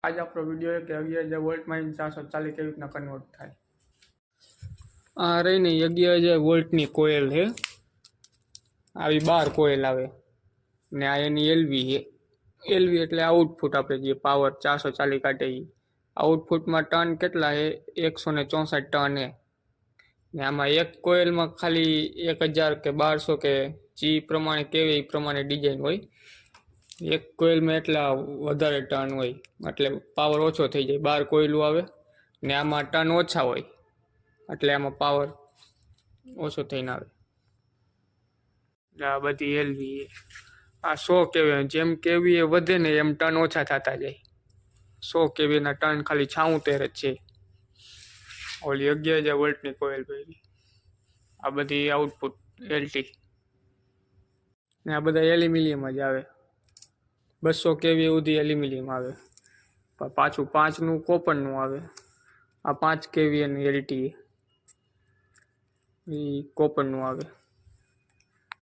आज આપણો વિડીયો કે 11,000 વોલ્ટમાં 440 કેવી રીતના કન્વર્ટ થાય। આ રહી ને 11,000 વોલ્ટની કોઇલ છે। આવી 12 કોઇલ આવે ને આ એની એલવી છે। એલવી એટલે આઉટપુટ આપણે જે પાવર 440 કાઢે એ આઉટપુટમાં ટન કેટલા છે 164 ટન છે ને આમાં એક કોઇલમાં ખાલી 1000 કે 1200 કે જે પ્રમાણે કેવી એ પ્રમાણે ડિઝાઇન હોય। એક કોઇલમાં એટલા વધારે ટર્ન હોય એટલે પાવર ઓછો થઈ જાય। 12 કોઇલું આવે ને આમાં ટર્ન ઓછા હોય એટલે આમાં પાવર ઓછો થઈને આવે। આ બધી એલવી આ 100 કેવી જેમ કેવી એ વધે ને એમ ટર્ન ઓછા થતા જાય। 100 કેવી ના ટર્ન ખાલી 76 જ છે। ઓલી 11,000 વોલ્ટની કોઇલ ભાઈ આ બધી આઉટપુટ એલટી ને આ બધા એલ્યુમિનિયમ જ આવે। 200 કેવી સુધી એલ્યુમિનિયમ આવે પાછું 5 નું કોપર નું આવે। આ 5 કેવી ની એલટી એ કોપર નું આવે।